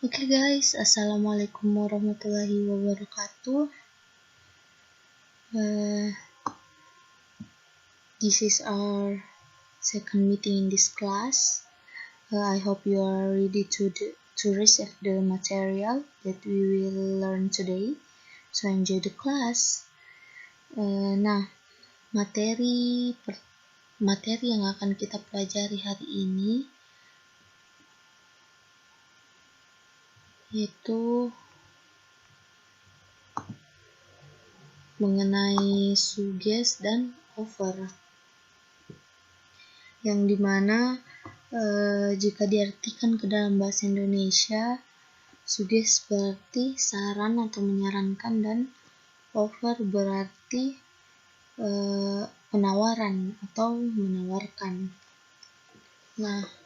Oke guys, assalamualaikum warahmatullahi wabarakatuh. This is our second meeting in this class. I hope you are ready to receive the material that we will learn today. So enjoy the class. Materi yang akan kita pelajari hari ini yaitu mengenai suggest dan offer, yang dimana jika diartikan ke dalam bahasa Indonesia, suggest berarti saran atau menyarankan, dan offer berarti penawaran atau menawarkan. Nah,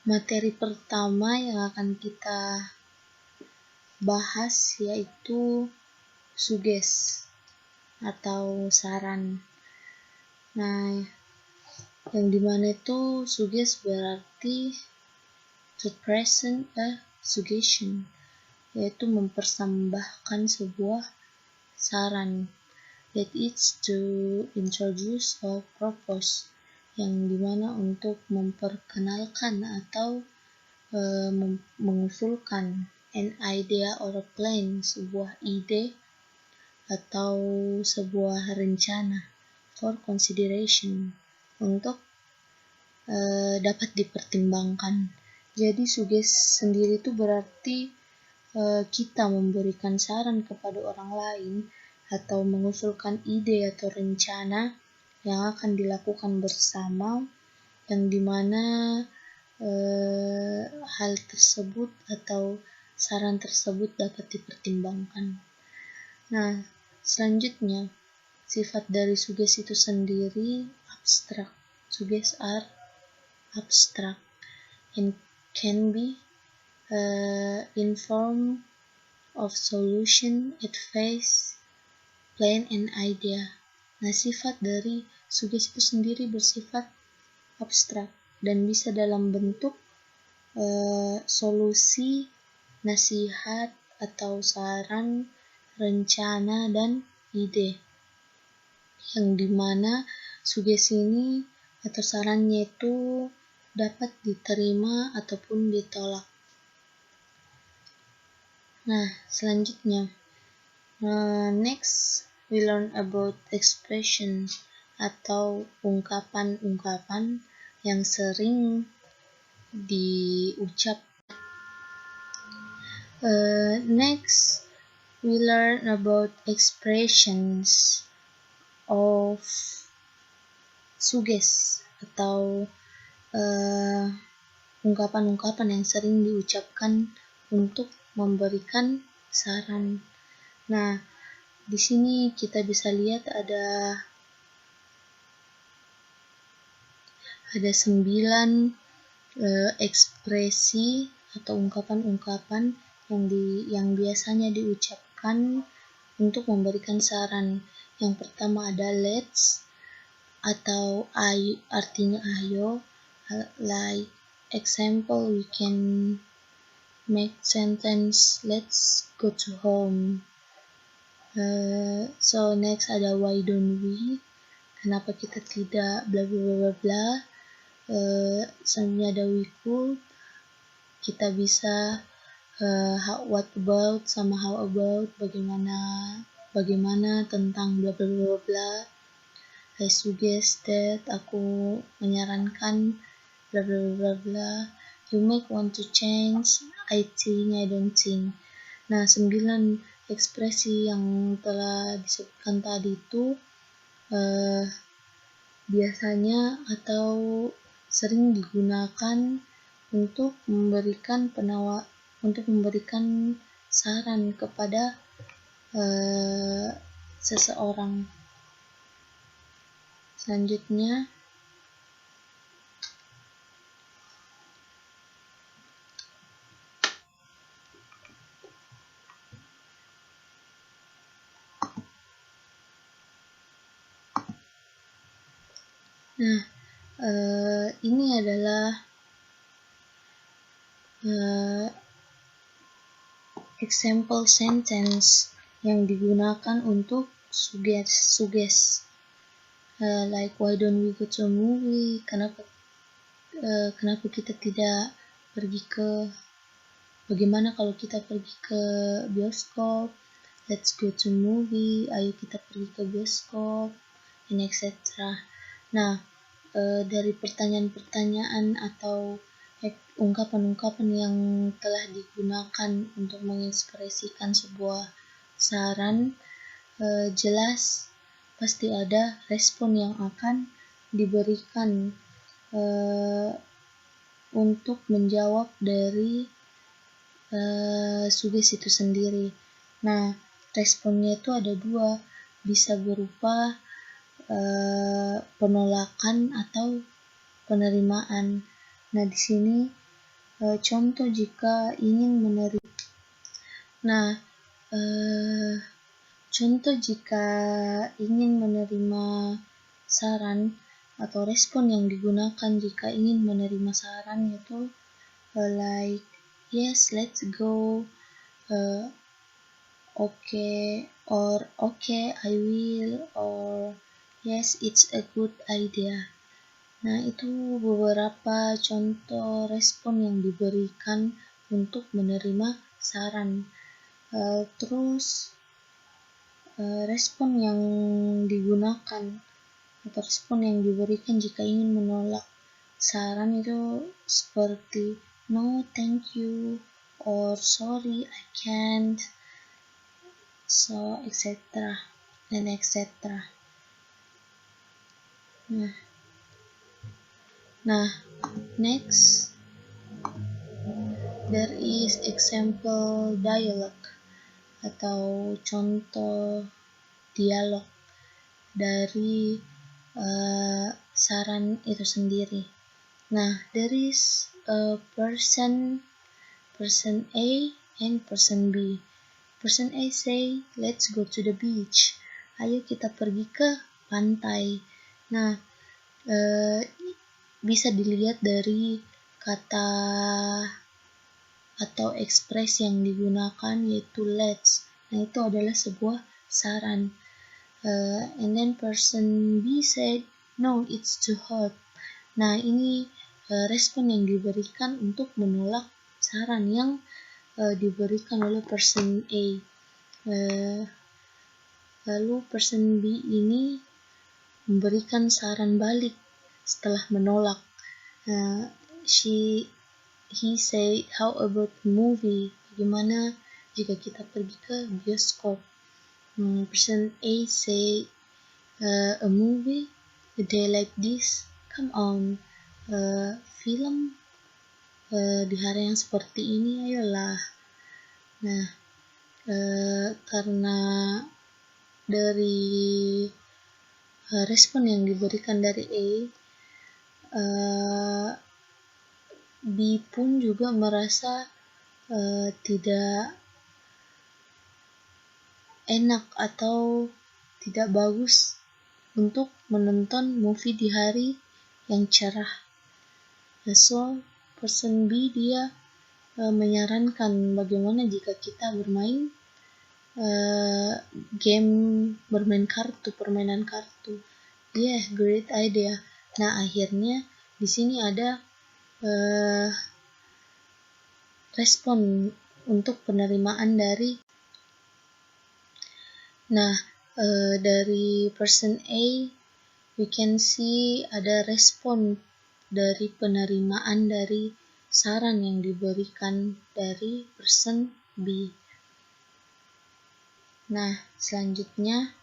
materi pertama yang akan kita bahas yaitu suggest atau saran. Nah, yang dimana itu suggest berarti to present a suggestion, yaitu mempersembahkan sebuah saran. That is to introduce or propose, yang dimana untuk memperkenalkan atau mengusulkan an idea or a plan, sebuah ide atau sebuah rencana for consideration, untuk dapat dipertimbangkan. Jadi suggest sendiri itu berarti kita memberikan saran kepada orang lain atau mengusulkan ide atau rencana yang akan dilakukan bersama, yang dimana hal tersebut atau saran tersebut dapat dipertimbangkan. Nah, selanjutnya sifat dari suggest itu sendiri abstrak. Suggest are abstract and can be in form of solution, advice, plan, and idea. Nah, sifat dari suggest itu sendiri bersifat abstrak dan bisa dalam bentuk solusi, nasihat, atau saran, rencana, dan ide, yang dimana sugesti ini atau sarannya itu dapat diterima ataupun ditolak. Nah, selanjutnya next we learn about expression atau ungkapan-ungkapan yang sering diucap. Next we learn about expressions of suggest atau ungkapan-ungkapan yang sering diucapkan untuk memberikan saran. Nah, di sini kita bisa lihat ada 9 ekspresi atau ungkapan-ungkapan yang biasanya diucapkan untuk memberikan saran. Yang pertama ada let's atau artinya ayo, like example we can make sentence let's go to home. So next ada why don't we, kenapa kita tidak bla bla bla bla. Selanjutnya ada we could, kita bisa. What about sama how about, bagaimana tentang bla bla bla bla. I suggest that, aku menyarankan bla bla bla bla. You might want to change, I think, I don't think. Nah, 9 ekspresi yang telah disebutkan tadi itu biasanya atau sering digunakan untuk memberikan saran kepada seseorang. Selanjutnya ini adalah example sentence yang digunakan untuk suggest. Like, why don't we go to a movie? Kenapa kita tidak pergi ke, bagaimana kalau kita pergi ke bioskop? Let's go to movie. Ayo kita pergi ke bioskop, and etc. Nah, dari pertanyaan-pertanyaan atau ungkapan-ungkapan yang telah digunakan untuk mengekspresikan sebuah saran, jelas pasti ada respon yang akan diberikan untuk menjawab dari sugesti itu sendiri. Nah, responnya itu ada dua, bisa berupa penolakan atau penerimaan. Nah, di sini contoh jika ingin menerima. Nah, contoh jika ingin menerima saran atau respon yang digunakan jika ingin menerima saran yaitu like, yes, let's go, okay, or okay, I will, or yes, it's a good idea. Nah, itu beberapa contoh respon yang diberikan untuk menerima saran. Terus respon yang digunakan atau respon yang diberikan jika ingin menolak saran itu seperti no, thank you, or sorry, I can't, so etc. dan etc. Nah, next there is example dialogue atau contoh dialog dari saran itu sendiri. Nah, there is a person A and person B. Person A say, let's go to the beach. Ayo kita pergi ke pantai. Nah, bisa dilihat dari kata atau ekspres yang digunakan yaitu let's. Nah, itu adalah sebuah saran. And then person B said, no, it's too hot. Nah, ini respon yang diberikan untuk menolak saran yang diberikan oleh person A. Lalu person B ini memberikan saran balik setelah menolak. He say, how about movie? Bagaimana jika kita pergi ke bioskop? Person A say, a movie a day like this, come on, film di hari yang seperti ini, ayolah. Nah, karena dari respon yang diberikan dari A, B pun juga merasa tidak enak atau tidak bagus untuk menonton movie di hari yang cerah. So, person B dia menyarankan bagaimana jika kita bermain game, permainan kartu. Yeah, great idea. Nah, akhirnya di sini ada respon untuk penerimaan dari. Nah, dari person A, we can see ada respon dari penerimaan dari saran yang diberikan dari person B. Nah, selanjutnya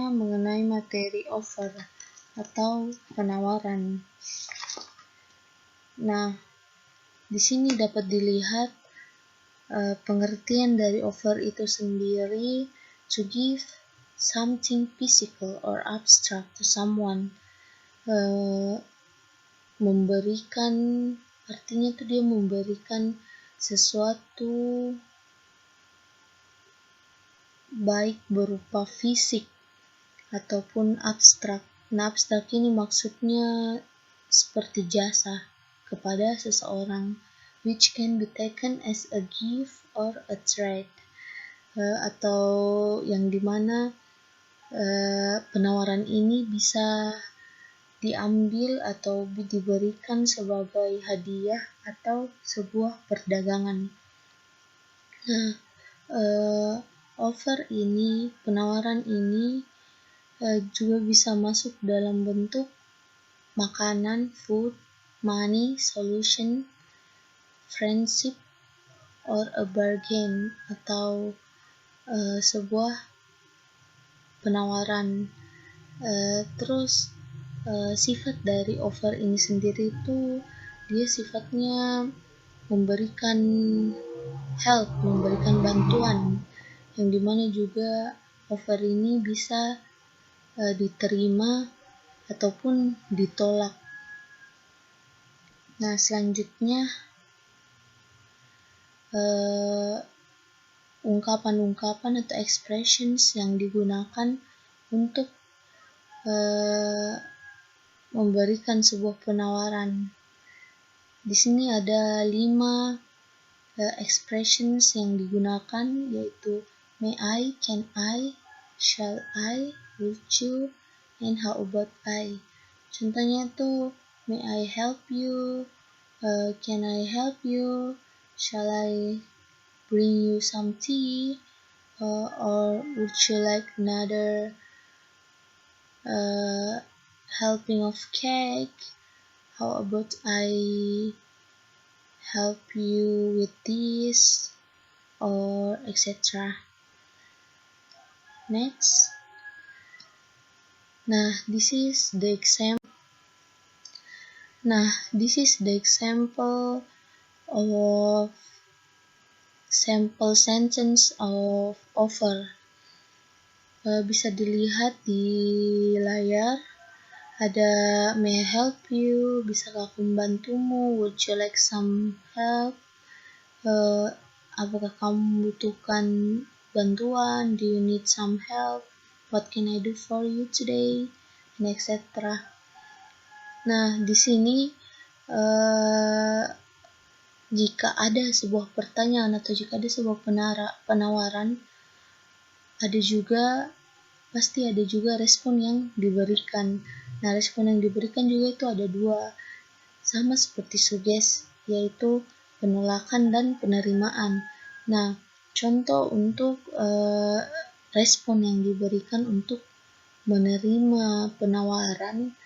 mengenai materi offer atau penawaran. Nah, di sini dapat dilihat pengertian dari offer itu sendiri, to give something physical or abstract to someone. Memberikan, artinya tuh dia memberikan sesuatu baik berupa fisik ataupun abstrak. Nah, abstrak ini maksudnya seperti jasa kepada seseorang, which can be taken as a gift or a trade, atau yang dimana penawaran ini bisa diambil atau diberikan sebagai hadiah atau sebuah perdagangan. Nah, offer ini, penawaran ini juga bisa masuk dalam bentuk makanan, food, money, solution, friendship, or a bargain, atau sebuah penawaran. Terus sifat dari offer ini sendiri itu dia sifatnya memberikan help, memberikan bantuan, yang dimana juga offer ini bisa diterima ataupun ditolak. Nah, selanjutnya ungkapan-ungkapan atau expressions yang digunakan untuk memberikan sebuah penawaran. Di sini ada 5 expressions yang digunakan, yaitu may I, can I, shall I, would you, and how about I. Contohnya tuh, may I help you, can I help you, shall I bring you some tea, or would you like another helping of cake, how about I help you with this, or etc. Next. This is the example of sample sentence of offer. Bisa dilihat di layar. Ada may I help you, bisakah aku membantumu, would you like some help, apakah kamu membutuhkan bantuan, do you need some help, what can I do for you today, and etc. Nah, di sini jika ada sebuah pertanyaan atau jika ada sebuah penawaran, pasti ada juga respon yang diberikan. Nah, respon yang diberikan juga itu ada 2, sama seperti suggest, yaitu penolakan dan penerimaan. Nah, contoh untuk respon yang diberikan untuk menerima penawaran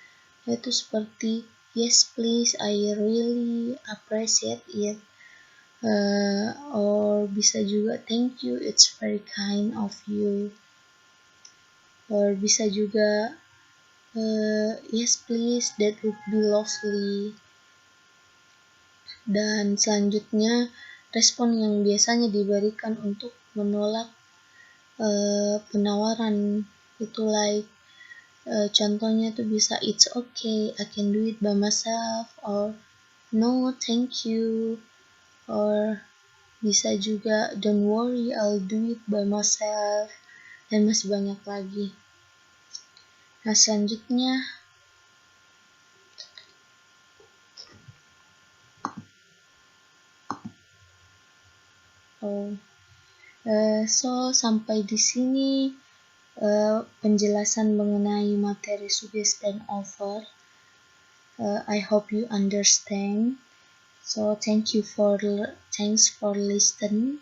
yaitu seperti yes please, I really appreciate it, or bisa juga thank you, it's very kind of you, or bisa juga yes please, that would be lovely. Dan selanjutnya respon yang biasanya diberikan untuk menolak penawaran itu like contohnya tuh bisa it's okay, I can do it by myself, or no thank you, or bisa juga don't worry, I'll do it by myself, dan masih banyak lagi. Nah, selanjutnya sampai di sini penjelasan mengenai materi suggest dan offer. I hope you understand. So thanks for listening.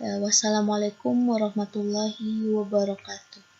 Wassalamualaikum warahmatullahi wabarakatuh.